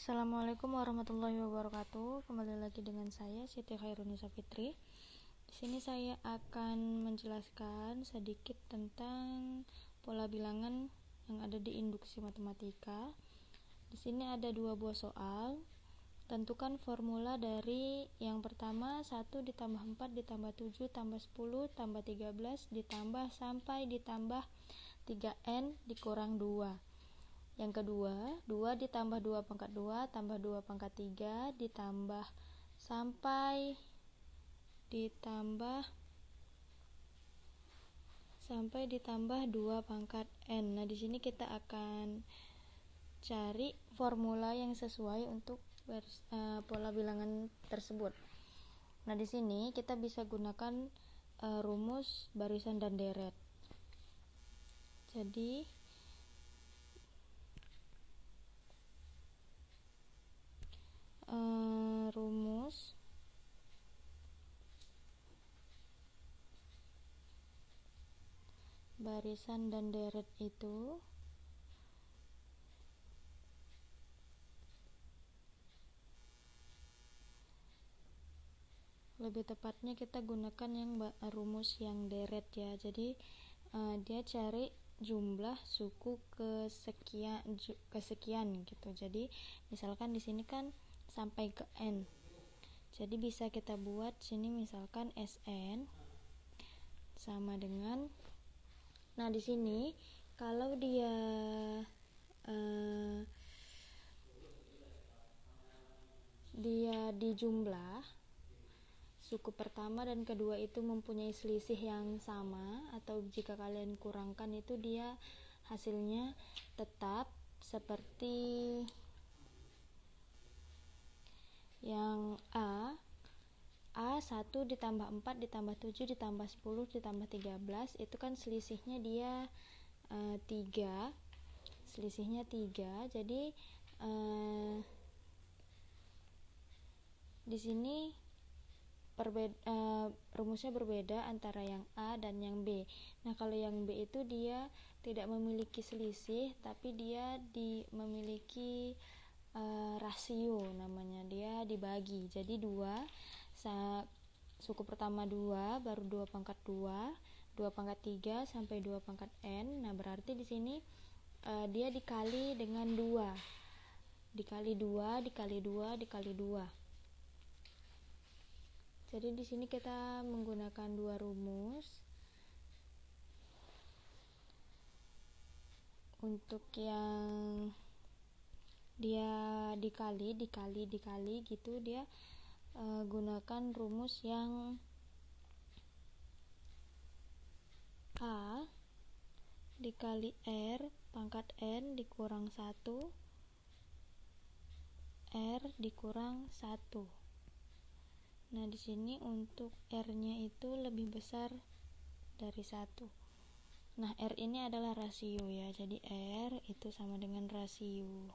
Assalamualaikum warahmatullahi wabarakatuh. Kembali lagi dengan saya Siti Khairunisa Fitri. Di sini saya akan menjelaskan sedikit tentang pola bilangan yang ada di induksi matematika. Di sini ada dua buah soal. Tentukan formula dari yang pertama 1 ditambah 4 ditambah 7 tambah 10 tambah 13 ditambah sampai ditambah 3n dikurang 2. Yang kedua, 2 ditambah 2 pangkat 2 tambah 2 pangkat 3 ditambah sampai ditambah 2 pangkat n. Nah, di sini kita akan cari formula yang sesuai untuk pola bilangan tersebut. Nah, di sini kita bisa gunakan rumus barisan dan deret. Jadi rumus barisan dan deret itu lebih tepatnya kita gunakan yang rumus yang deret ya. Jadi dia cari jumlah suku kesekian gitu. Jadi misalkan di sini kan sampai ke n. Jadi bisa kita buat sini misalkan Sn sama dengan, nah di sini kalau dia di jumlah suku pertama dan kedua itu mempunyai selisih yang sama, atau jika kalian kurangkan itu dia hasilnya tetap seperti yang A 1 ditambah 4 ditambah 7 ditambah 10 ditambah 13 itu kan selisihnya dia 3, selisihnya 3. Jadi di sini rumusnya berbeda antara yang A dan yang B. Nah, kalau yang B itu dia tidak memiliki selisih, tapi dia memiliki rasio namanya, dia dibagi. Jadi 2, suku pertama 2, baru 2 pangkat 2, 2 pangkat 3 sampai 2 pangkat n. Nah, berarti di sini dia dikali dengan 2. Dikali 2 dikali 2 dikali 2. Jadi di sini kita menggunakan dua rumus. Untuk yang dia dikali gitu, dia gunakan rumus yang A dikali R pangkat n dikurang 1 R dikurang 1. Nah, di sini untuk R-nya itu lebih besar dari 1. Nah, R ini adalah rasio ya. Jadi R itu sama dengan rasio.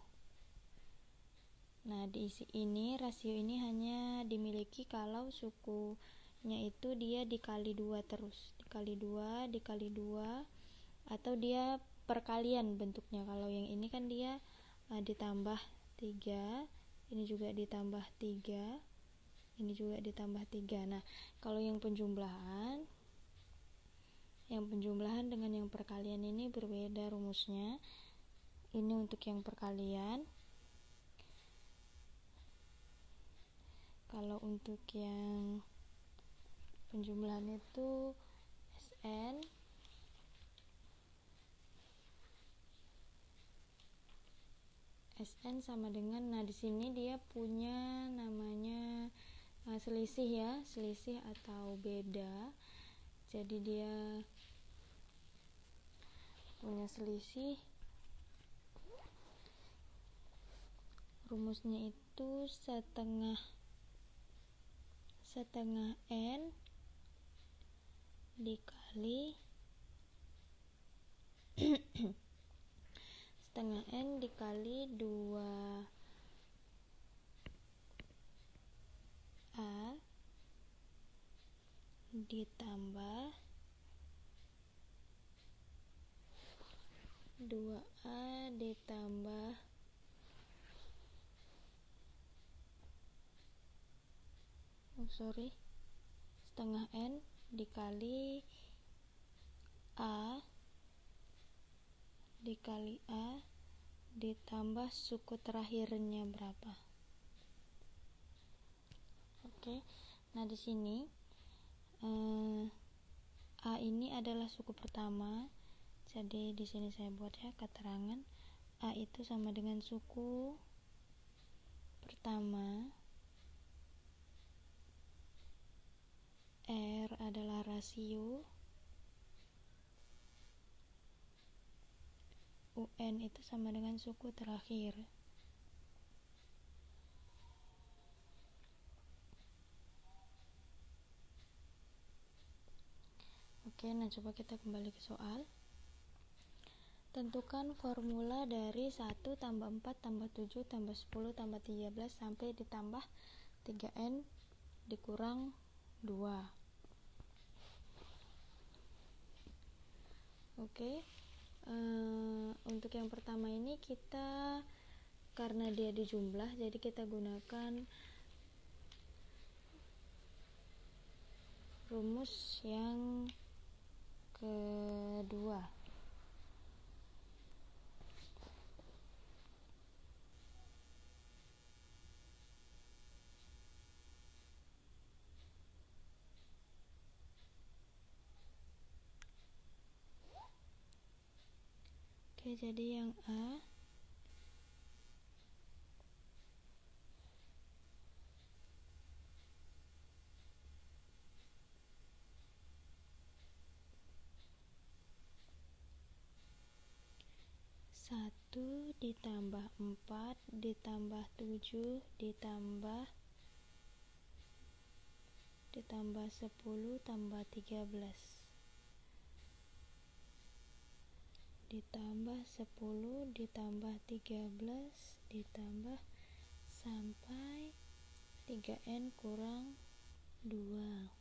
Nah, di ini rasio ini hanya dimiliki kalau sukunya itu dia dikali 2 terus. Dikali 2 dikali 2, atau dia perkalian bentuknya. Kalau yang ini kan dia ditambah 3, ini juga ditambah 3, ini juga ditambah 3. Nah, kalau yang penjumlahan dengan yang perkalian ini berbeda rumusnya. Ini untuk yang perkalian. Kalau untuk yang penjumlahan itu Sn sama dengan, nah di sini dia punya namanya selisih ya, selisih atau beda. Jadi dia punya selisih, rumusnya itu setengah n dikali setengah n dikali 2A ditambah 2A ditambah setengah N dikali A ditambah suku terakhirnya berapa. Oke. Nah, di sini A ini adalah suku pertama. Jadi di sini saya buat ya keterangan A itu sama dengan suku pertama, R adalah rasio, UN itu sama dengan suku terakhir. Oke, nah coba kita kembali ke soal. Tentukan formula dari 1 tambah 4 tambah 7 tambah 10 tambah 13 sampai ditambah 3N dikurang 2. Oke, untuk yang pertama ini kita, karena dia dijumlah, jadi kita gunakan rumus yang kedua. Oke, jadi yang A 1 ditambah 4 ditambah 7 ditambah 10 tambah 13 ditambah 10 ditambah 13 ditambah sampai 3N kurang 2.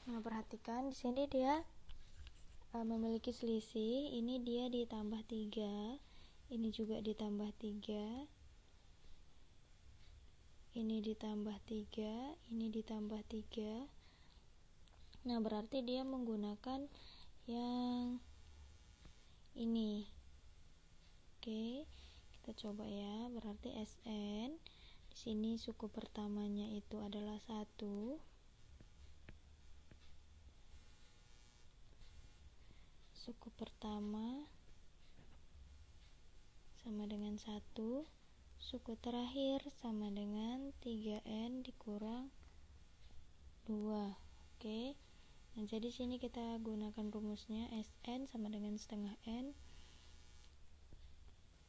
Nah, perhatikan di sini dia memiliki selisih. Ini dia ditambah 3, ini juga ditambah 3, ini ditambah 3, ini ditambah 3. Nah, berarti dia menggunakan yang ini. Oke, kita coba ya. Berarti SN di sini suku pertamanya itu adalah 1. Suku pertama sama dengan 1, suku terakhir sama dengan 3N dikurang 2. Oke. Nah, jadi sini kita gunakan rumusnya SN sama dengan setengah N.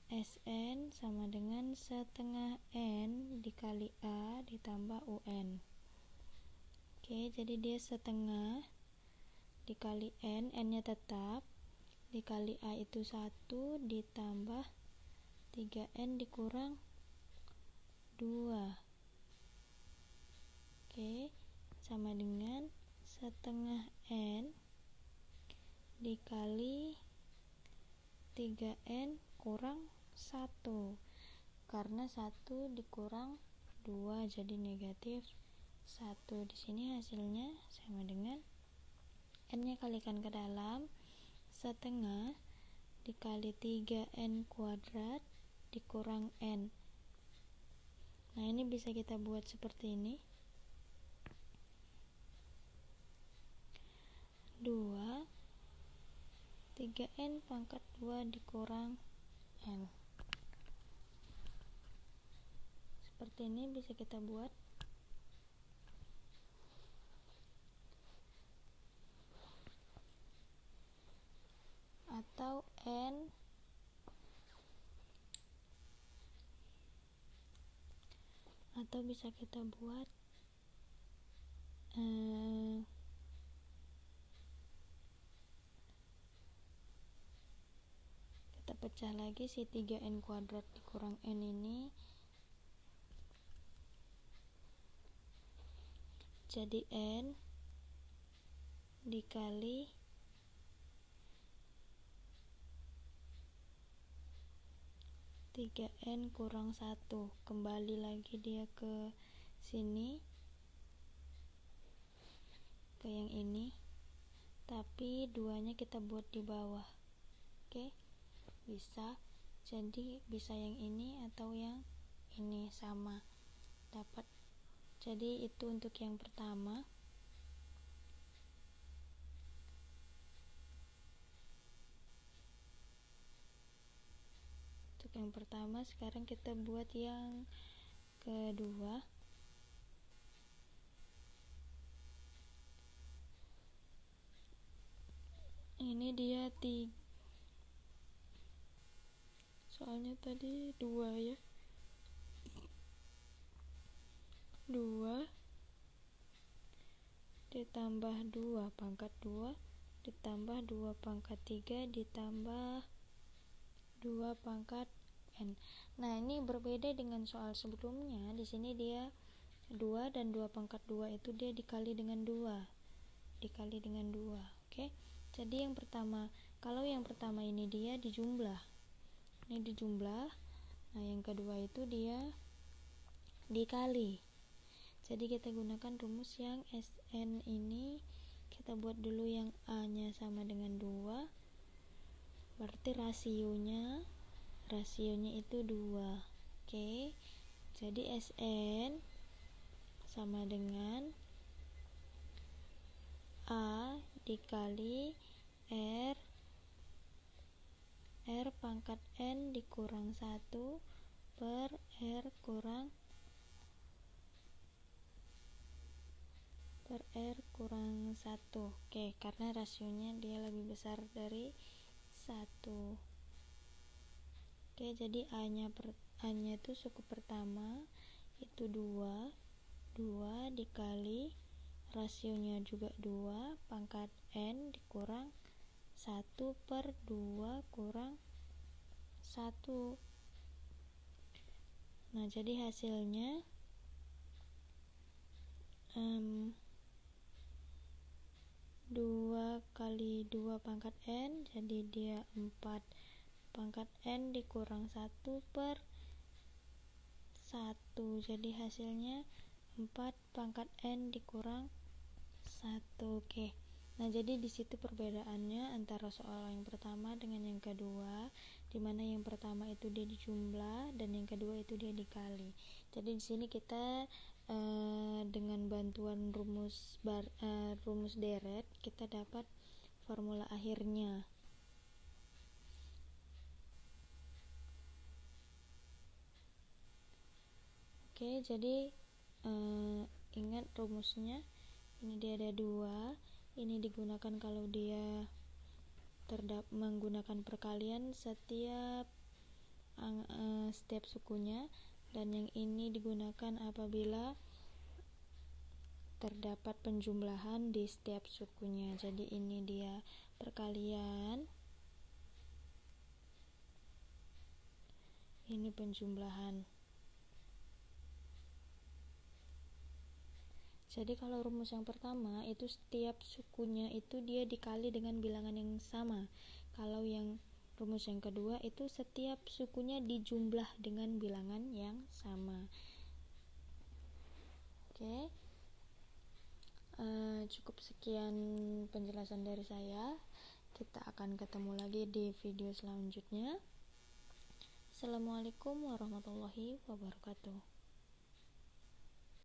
SN sama dengan setengah N dikali A ditambah UN. Oke, jadi dia setengah dikali N, N-nya tetap, dikali A itu 1 ditambah 3N dikurang 2. Oke, sama dengan setengah N dikali 3N kurang 1, karena 1 dikurang 2 jadi negatif 1. Di sini hasilnya sama dengan N-nya kalikan ke dalam, setengah dikali 3N kuadrat dikurang N. Nah, ini bisa kita buat seperti ini. 2 3N pangkat 2 dikurang N. Seperti ini bisa kita buat. Atau N atau bisa kita buat kita pecah lagi si 3N kuadrat dikurang N ini jadi N dikali 3N kurang 1. Kembali lagi dia ke sini, ke yang ini, tapi 2-nya kita buat di bawah. Oke, bisa. Jadi bisa yang ini atau yang ini sama, dapat. Jadi itu untuk yang pertama. Sekarang kita buat yang kedua. Ini dia soalnya tadi 2 ya, 2 ditambah 2 pangkat 2 ditambah 2 pangkat 3 ditambah 2 pangkat N. Nah, ini berbeda dengan soal sebelumnya. Di sini dia 2 dan 2 pangkat 2 itu dia dikali dengan 2. Oke. Jadi yang pertama, kalau yang pertama ini dia dijumlah. Ini dijumlah. Nah, yang kedua itu dia dikali. Jadi kita gunakan rumus yang Sn ini. Kita buat dulu yang A-nya sama dengan 2. Berarti rasionya itu 2. Oke. Jadi Sn sama dengan A dikali R pangkat N dikurang 1 per R kurang 1. Oke, karena rasionya dia lebih besar dari 1. Oke, jadi A-nya itu suku pertama itu 2 dikali rasionya juga 2 pangkat N dikurang 1 per 2 kurang 1. Nah, jadi hasilnya 2 kali 2 pangkat N, jadi dia 4 pangkat N dikurang 1 per 1. Jadi hasilnya 4 pangkat N dikurang 1. Oke. Nah, jadi di situ perbedaannya antara soal yang pertama dengan yang kedua, di mana yang pertama itu dia dijumlah dan yang kedua itu dia dikali. Jadi di sini kita dengan bantuan rumus deret kita dapat formula akhirnya. Oke, jadi ingat rumusnya. Ini dia ada 2. Ini digunakan kalau dia menggunakan perkalian setiap sukunya, dan yang ini digunakan apabila terdapat penjumlahan di setiap sukunya. Jadi ini dia perkalian, ini penjumlahan. Jadi kalau rumus yang pertama itu setiap sukunya itu dia dikali dengan bilangan yang sama. Kalau yang rumus yang kedua itu setiap sukunya dijumlah dengan bilangan yang sama. Oke. Cukup sekian penjelasan dari saya. Kita akan ketemu lagi di video selanjutnya. Assalamualaikum warahmatullahi wabarakatuh.